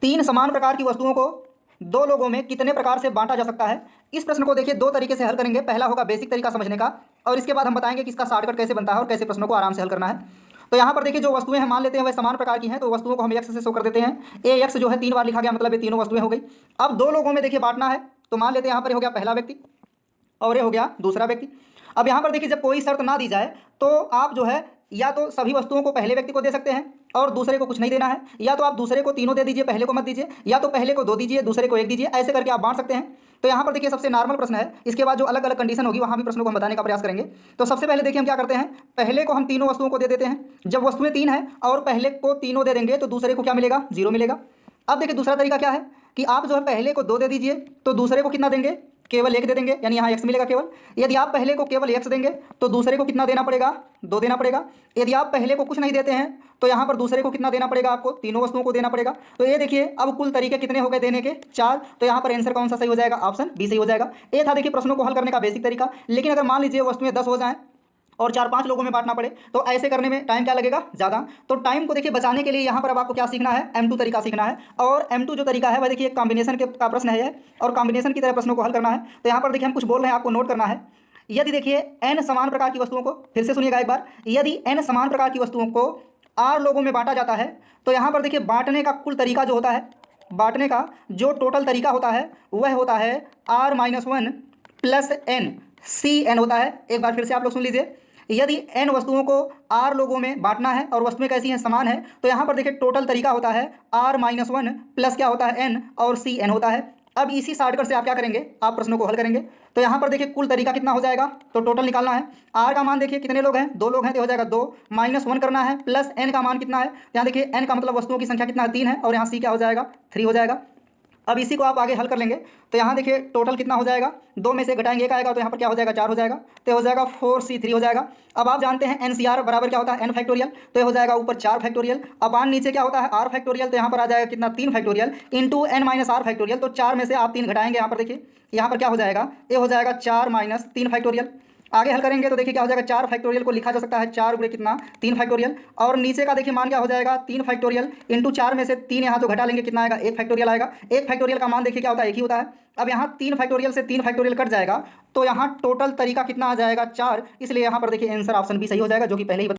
तीन समान प्रकार की वस्तुओं को दो लोगों में कितने प्रकार से बांटा जा सकता है। इस प्रश्न को देखिए दो तरीके से हल करेंगे। पहला होगा बेसिक तरीका समझने का, और इसके बाद हम बताएंगे कि इसका शॉर्टकट कैसे बनता है और कैसे प्रश्नों को आराम से हल करना है। तो यहाँ पर देखिए जो वस्तुएं हम मान लेते हैं वह समान प्रकार की हैं, तो वस्तुओं को हम एक्स से शो कर देते हैं। ए एक्स जो है 3 बार लिखा गया, मतलब ये तीनों वस्तुएं हो गई। अब दो लोगों में देखिए बांटना है, तो मान लेते हैं यहाँ पर हो गया पहला व्यक्ति और ये हो गया दूसरा व्यक्ति। अब यहाँ पर देखिए जब कोई शर्त ना दी जाए तो आप जो है या तो सभी वस्तुओं को पहले व्यक्ति को दे सकते हैं और दूसरे को कुछ नहीं देना है, या तो आप दूसरे को तीनों दे दीजिए, पहले को मत दीजिए, या तो पहले को 2 दीजिए, दूसरे को 1 दीजिए। ऐसे करके आप बांट सकते हैं। तो यहाँ पर देखिए सबसे नॉर्मल प्रश्न है, इसके बाद जो अलग अलग कंडीशन होगी वहाँ भी प्रश्नों को हम बताने का प्रयास करेंगे। तो सबसे पहले देखिए हम क्या करते हैं, पहले को हम तीनों वस्तुओं को दे देते हैं। जब वस्तुएं 3 हैं और पहले को तीनों दे देंगे तो दूसरे को क्या मिलेगा, 0 मिलेगा। अब देखिए दूसरा तरीका क्या है कि आप जो है पहले को 2 दे दीजिए तो दूसरे को कितना देंगे, केवल 1 दे देंगे, यानी यहाँ x मिलेगा केवल। यदि आप पहले को केवल x देंगे तो दूसरे को कितना देना पड़ेगा, 2 देना पड़ेगा। यदि आप पहले को कुछ नहीं देते हैं तो यहाँ पर दूसरे को कितना देना पड़ेगा, आपको तीनों वस्तुओं को देना पड़ेगा। तो ये देखिए अब कुल तरीके कितने हो गए देने के, 4। तो यहाँ पर आंसर कौन सा सही हो जाएगा, ऑप्शन बी सही हो जाएगा। ये था देखिए प्रश्नों को हल करने का बेसिक तरीका। लेकिन अगर मान लीजिए वस्तुएं 10 हो जाएं और 4-5 लोगों में बांटना पड़े तो ऐसे करने में टाइम क्या लगेगा, ज़्यादा। तो टाइम को देखिए बचाने के लिए यहाँ पर अब आपको क्या सीखना है, M2 तरीका सीखना है। और M2 जो तरीका है वह देखिए कॉम्बिनेशन का प्रश्न है यह, और कॉम्बिनेशन की तरह प्रश्नों को हल करना है। तो यहाँ पर देखिए हम कुछ बोल रहे हैं, आपको नोट करना है। यदि देखिए n समान प्रकार की वस्तुओं को, फिर से सुनिएगा एक बार, यदि n समान प्रकार की वस्तुओं को r लोगों में बांटा जाता है तो यहाँ पर देखिए बांटने का कुल तरीका जो होता है, बांटने का जो टोटल तरीका होता है वह होता है r-1 + n, CN होता है। एक बार फिर से आप लोग सुन लीजिए, यदि n वस्तुओं को r लोगों में बांटना है और वस्तुएं कैसी हैं, समान है, तो यहाँ पर देखिए टोटल तरीका होता है r-1 प्लस क्या होता है, n, और CN होता है। अब इसी शॉर्टकट से आप क्या करेंगे, आप प्रश्नों को हल करेंगे। तो यहाँ पर देखिए कुल तरीका कितना हो जाएगा, तो टोटल निकालना है। r का मान देखिए कितने लोग हैं, 2 लोग हैं, तो हो जाएगा 2, -1 करना है, प्लस n का मान कितना है, यहाँ देखिए n का मतलब वस्तुओं की संख्या कितना है, 3 है, और यहाँ c क्या हो जाएगा, 3 हो जाएगा। अब इसी को आप आगे हल कर लेंगे तो यहाँ देखिए टोटल कितना हो जाएगा, 2 में से घटाएंगे 1 आएगा, तो यहाँ पर क्या हो जाएगा, 4 हो जाएगा, तो हो जाएगा 4c3 हो जाएगा। अब आप जानते हैं NCR बराबर क्या होता है, n फैक्टोरियल, तो ये हो जाएगा ऊपर 4 फैक्टोरियल, अपान नीचे क्या होता है, r फैक्टोरियल, तो यहाँ पर आ जाएगा कितना, 3 factorial into n - r factorial. तो 4 में से आप 3 घटाएंगे, यहाँ पर देखिए यहाँ पर क्या हो जाएगा, ये हो जाएगा 4 - 3 फैक्टोरियल। आगे हल करेंगे तो देखिए क्या हो जाएगा, 4 फैक्टोरियल को लिखा जा सकता है 4 गुणे कितना, 3 फैक्टोरियल, और नीचे का देखिए मान क्या हो जाएगा, 3 फैक्टोरियल इंटू 4 में से 3 यहाँ जो घटा लेंगे कितना आएगा, 1 फैक्टोरियल आएगा। 1 फैक्टोरियल का मान देखिए क्या होता है, 1 ही होता है। अब यहाँ 3 फैक्टोरियल से 3 फैक्टोरियल कट जाएगा तो यहाँ टोटल तरीका कितना आ जाएगा, 4। इसलिए यहाँ पर देखिए आंसर ऑप्शन बी सही हो जाएगा, जो कि पहले ही